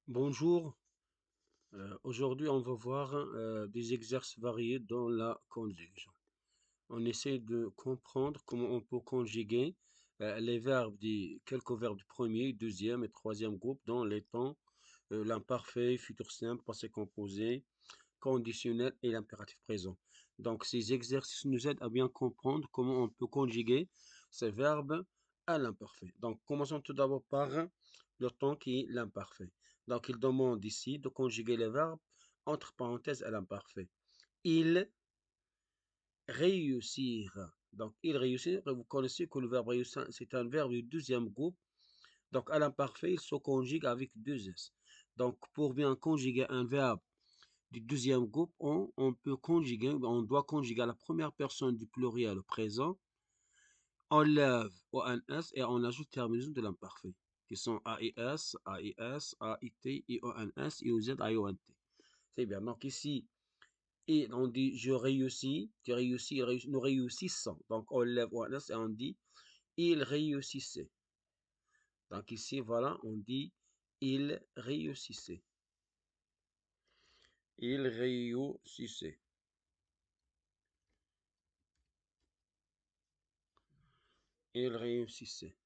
Bonjour, aujourd'hui on va voir des exercices variés dans la conjugaison. On essaie de comprendre comment on peut conjuguer les verbes quelques verbes du premier, deuxième et troisième groupe dans les temps, l'imparfait, futur simple, passé composé, conditionnel et l'impératif présent. Donc ces exercices nous aident à bien comprendre comment on peut conjuguer ces verbes à l'imparfait. Donc commençons tout d'abord par le temps qui est l'imparfait. Donc il demande ici de conjuguer les verbes entre parenthèses à l'imparfait. Il réussira. Donc il réussit, vous connaissez que le verbe réussir, c'est un verbe du deuxième groupe. Donc à l'imparfait, il se conjugue avec deux S. Donc pour bien conjuguer un verbe du deuxième groupe, on doit conjuguer à la première personne du pluriel au présent, on lève au NS et on ajoute terminaison de l'imparfait, qui sont AIS, AIS, AIT, IONS, IOZ, IONT. C'est bien. Donc ici, et on dit je réussis, tu réussis, nous réussissons. Donc on lève au NS et on dit il réussissait. Donc ici, voilà, on dit il réussissait. Il réussissait. Il réussissait.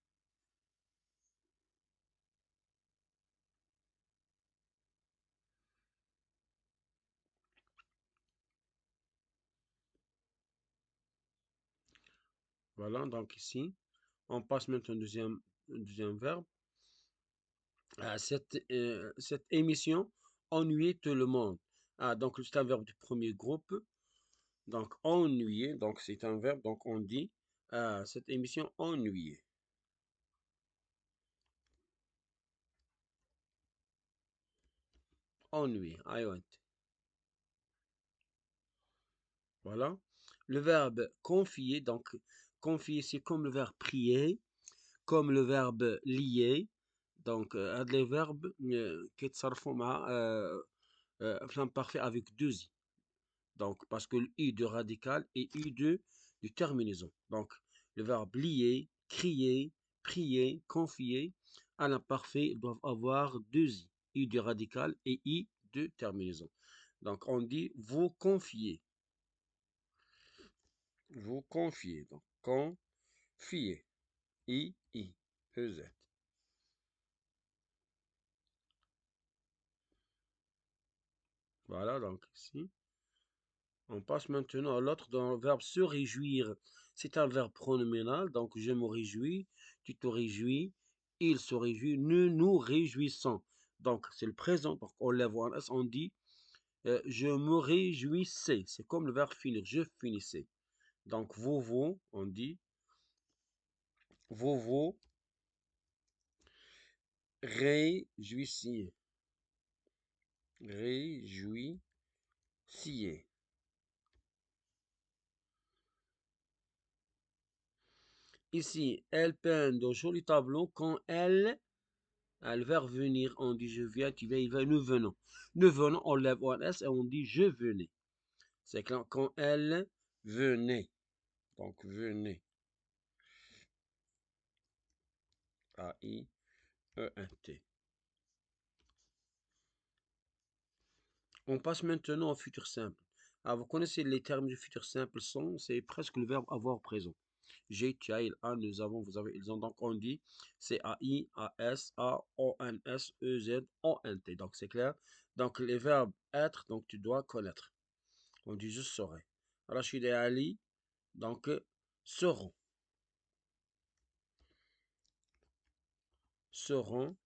Voilà, donc ici, on passe maintenant au deuxième verbe. Cette émission ennuyait tout le monde. Donc c'est un verbe du premier groupe. Donc ennuyer, donc c'est un verbe, donc on dit cette émission ennuyait. Ennuyé, I want. Voilà. Le verbe confier, donc confier c'est comme le verbe prier, comme le verbe lier. Donc هاد les verbes كيتصرفوا مع l'imparfait avec deux i. Donc, parce que le I de radical et I de terminaison. Donc, le verbe lier, crier, prier, confier, à l'imparfait doivent avoir deux I. I de radical et I de terminaison. Donc, on dit vous confiez. Vous confiez. Donc, confier. I, I, E, Z. Voilà, donc ici. On passe maintenant à l'autre dans le verbe se réjouir. C'est un verbe pronominal, donc je me réjouis, tu te réjouis, il se réjouit, nous nous réjouissons. Donc c'est le présent, donc on lève en S, on dit je me réjouissais. C'est comme le verbe finir, je finissais. Donc vous, on dit vous réjouissiez. Réjouissiez. Ici, elle peint de jolis tableaux quand elle le verbe venir, on dit je viens, tu viens, il va, nous venons. Nous venons, on lève un S et on dit je venais. C'est quand elle venait. Donc venait. A-I-E-N-T. On passe maintenant au futur simple. Alors, vous connaissez les termes du futur simple sont, c'est presque le verbe avoir présent. J'ai, tu as, il a, nous avons, vous avez, ils ont. Donc on dit C-A-I, A-S, A-O-N-S, E-Z, O-N-T. Donc c'est clair. Donc les verbes être, donc tu dois connaître. On dit je saurai. Rachid et Ali, donc seront. Seront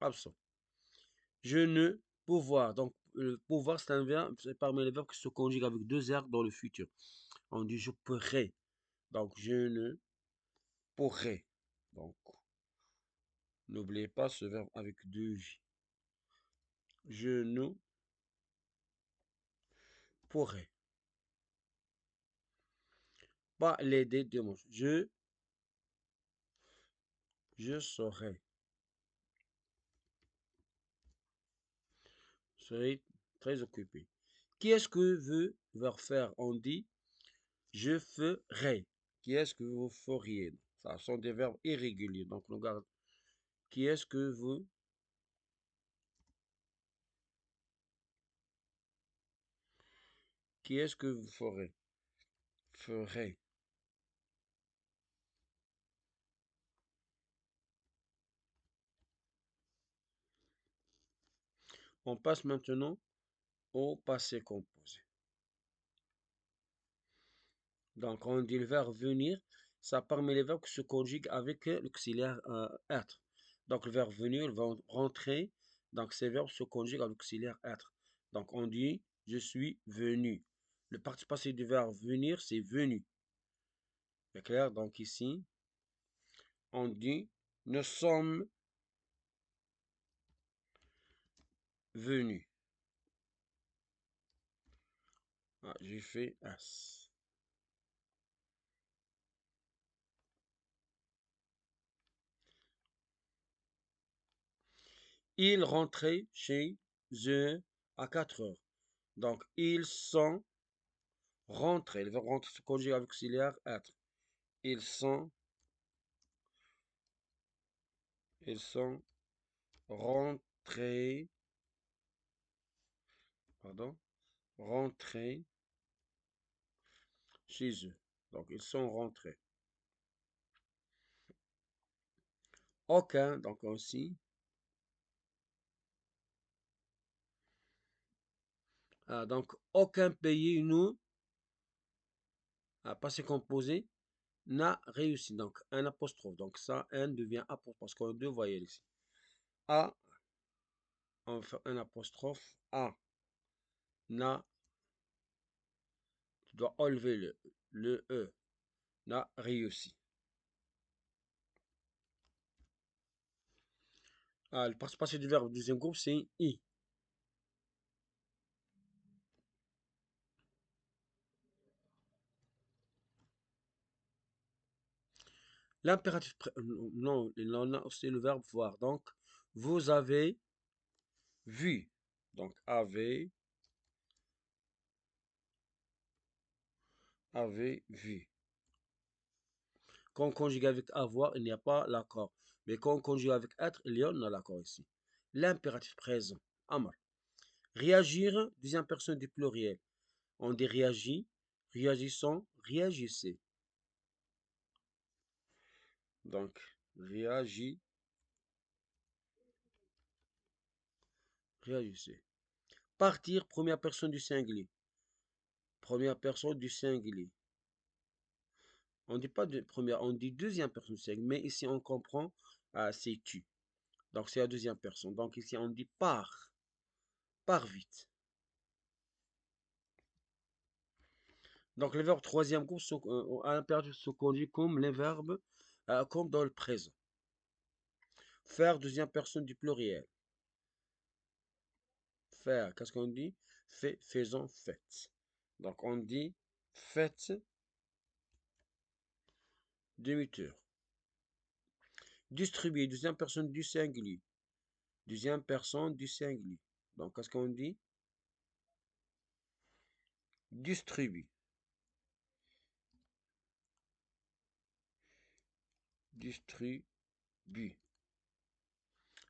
absents. Je ne pouvoir. Donc pouvoir, c'est un verbe, c'est parmi les verbes qui se conjuguent avec deux R dans le futur. On dit je pourrais. Donc je ne pourrais. Donc n'oubliez pas ce verbe avec deux J. Je ne pourrais pas l'aider dimanche. Je serai. Serai très occupé. Qui est-ce que veut faire? On dit je ferai. Qui est-ce que vous feriez? Ça sont des verbes irréguliers. Donc, on regarde. Qui est-ce que vous Qui est-ce que vous ferez? Ferez. On passe maintenant au passé composé. Donc, on dit le verbe venir, ça parmi les verbes qui se conjuguent avec l'auxiliaire être. Donc, le verbe venir va rentrer. Donc, ces verbes se conjuguent avec l'auxiliaire être. Donc, on dit je suis venu. Le participe passé du verbe venir, c'est venu. C'est clair? Donc, ici, on dit nous sommes venus. Ah, j'ai fait S. Ils rentraient chez eux à 4 heures. Donc, ils sont rentrés. Le verbe rentrer se conjugue avec auxiliaire être. Ils sont, ils sont rentrés, pardon, rentrés chez eux. Donc, ils sont rentrés. Aucun, donc aussi. Donc, aucun pays, nous, passé composé, n'a réussi. Donc, un apostrophe. Donc, ça, un devient apostrophe parce qu'on a deux voyelles ici. A, on fait un apostrophe. A, n'a, tu dois enlever le E, n'a réussi. Le participe passé du verbe du deuxième groupe, c'est I. L'impératif, non, c'est le verbe voir. Donc, vous avez vu. Donc, avez vu. Quand on conjugue avec avoir, il n'y a pas l'accord. Mais quand on conjugue avec être, il y en a l'accord ici. L'impératif présent, Amar. Réagir, deuxième personne du pluriel. On dit réagit, réagissons, réagissez. Donc, réagit, réagissez. Partir, première personne du singulier. Première personne du singulier. On ne dit pas de première, on dit deuxième personne du singulier. Mais ici, on comprend, c'est tu. Donc, c'est la deuxième personne. Donc, ici, on dit pars. Pars vite. Donc, les verbes troisième groupe sont, à l'impératif se conduit comme les verbes, comme dans le présent. Faire, deuxième personne du pluriel. Faire, qu'est-ce qu'on dit? Fait, faisons, faites. Donc, on dit faites demi-tour. Distribuer, deuxième personne du singulier. Deuxième personne du singulier. Donc, qu'est-ce qu'on dit? Distribue. Distribue.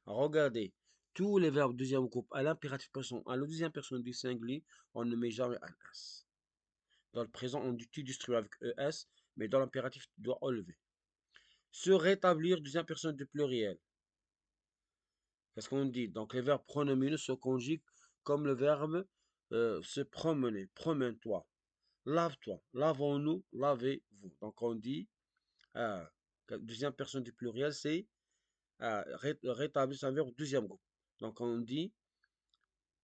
Regardez, tous les verbes deuxième groupe à l'impératif personne, à la deuxième personne du singulier, on ne met jamais un S. Dans le présent, on dit tu distribues avec ES, mais dans l'impératif, tu dois enlever. Se rétablir, deuxième personne du pluriel. Qu'est-ce qu'on dit? Donc, les verbes pronominaux se conjuguent comme le verbe se promener. Promène-toi. Lave-toi. Lavons-nous. Lavez-vous. Donc, on dit, euh, deuxième personne du pluriel, c'est rétablir, c'est un verbe deuxième groupe. Donc, on dit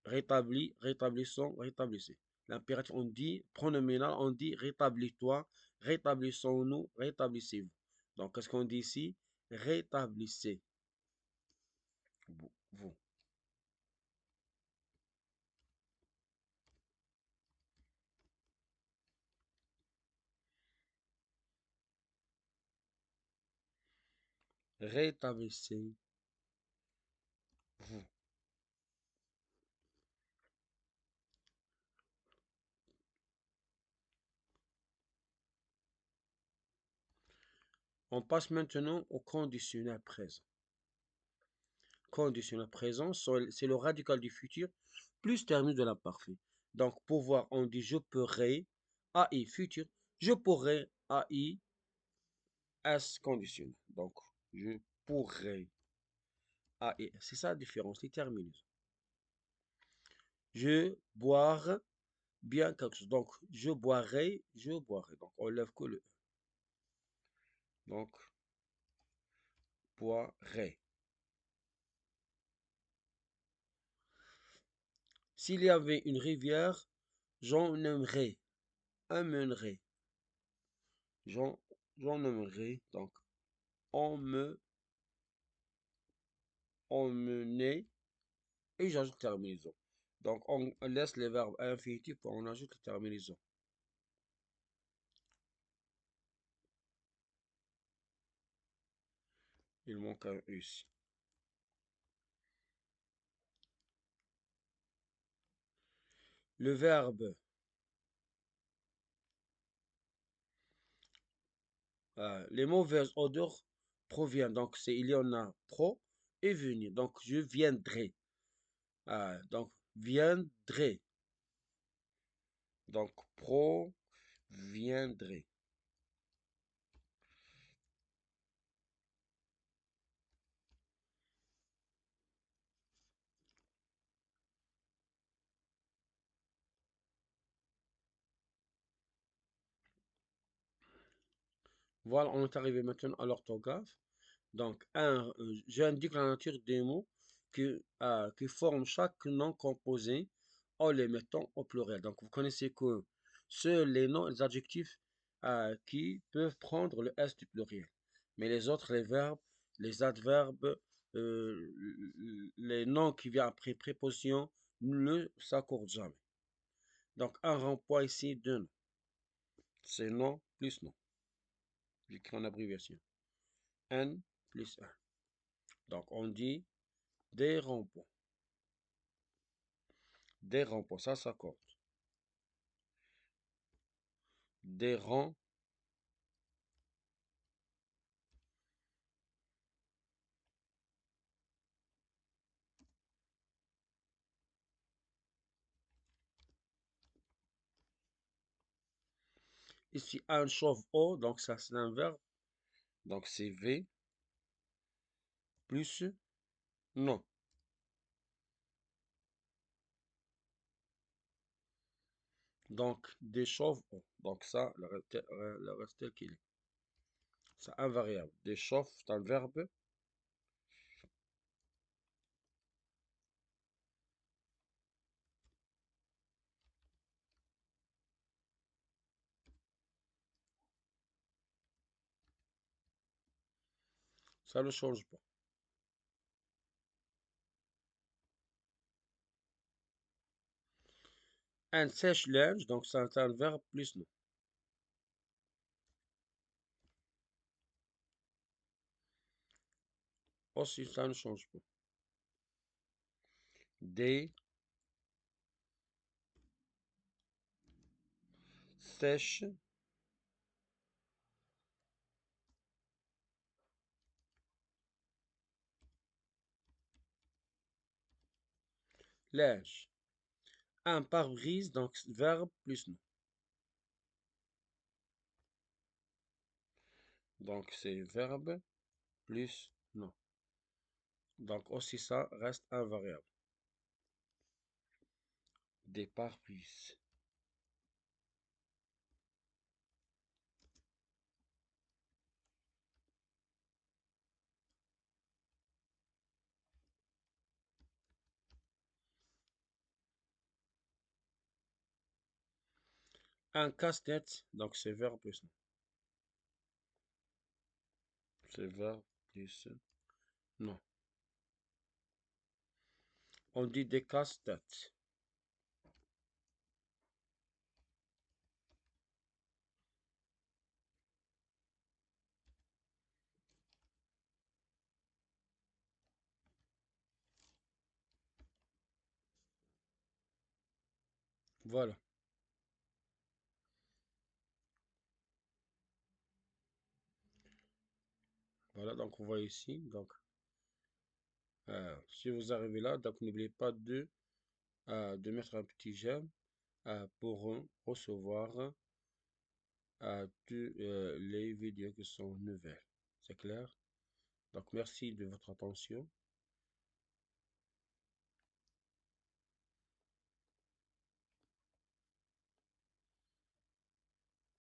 rétablis, rétablissons, rétablissez. L'impératif, on dit pronominal, on dit rétablis-toi, rétablissons-nous, rétablissez-vous. Donc, qu'est-ce qu'on dit ici? Rétablissez vous. Rétablissez-vous. On passe maintenant au conditionnel présent. Conditionnel présent, c'est le radical du futur plus terminus de l'imparfait. Donc, pouvoir, on dit je pourrais, AI futur, je pourrais, AI S conditionnel. Donc, je pourrais, AI. C'est ça la différence, les terminaisons. Je boire bien quelque chose. Donc, je boirai, je boirai. Donc, on lève que le E. Donc, boirai. S'il y avait une rivière, j'en aimerais, emmènerais. J'en, j'en aimerais. Donc, on me, emmener. Et j'ajoute la terminaison. Donc, on laisse les verbes à infinitif pour on ajoute la terminaison. Il manque un U ici. Le verbe, les mauvaises odeurs proviennent. Donc, c'est il y en a pro et venir. Donc, je viendrai. Donc, viendrai. Donc, pro, viendrai. Voilà, on est arrivé maintenant à l'orthographe. Donc, j'indique la nature des mots qui forment chaque nom composé en les mettant au pluriel. Donc, vous connaissez que seuls les noms et les adjectifs qui peuvent prendre le S du pluriel. Mais les autres, les verbes, les adverbes, les noms qui viennent après préposition ne s'accordent jamais. Donc, un rond-point ici de nom. C'est nom plus nom. J'écris en abréviation. N plus 1. Donc, on dit des ronds-points. Des ronds-points, ça s'accorde. Des ronds, ici un chauffe-eau, donc ça c'est un verbe. Donc c'est V plus non. Donc des chauffe-eau. Donc ça, le reste tel qu'il est. C'est invariable. Des chauffe, c'est un verbe. Ça ne change pas. Un sèche-linge, donc c'est un verbe plus non. Aussi, ça ne change pas. Des sèche, linge. Un pare-brise, donc verbe plus non. Donc c'est verbe plus non. Donc aussi ça reste invariable. Des pare-brises. Un casse-tête, donc c'est verbe plus non. C'est verbe plus non. On dit des casse-têtes. Voilà. Voilà, donc on voit ici. Donc, si vous arrivez là, donc n'oubliez pas de mettre un petit j'aime pourront recevoir toutes les vidéos qui sont nouvelles. C'est clair? Donc, merci de votre attention.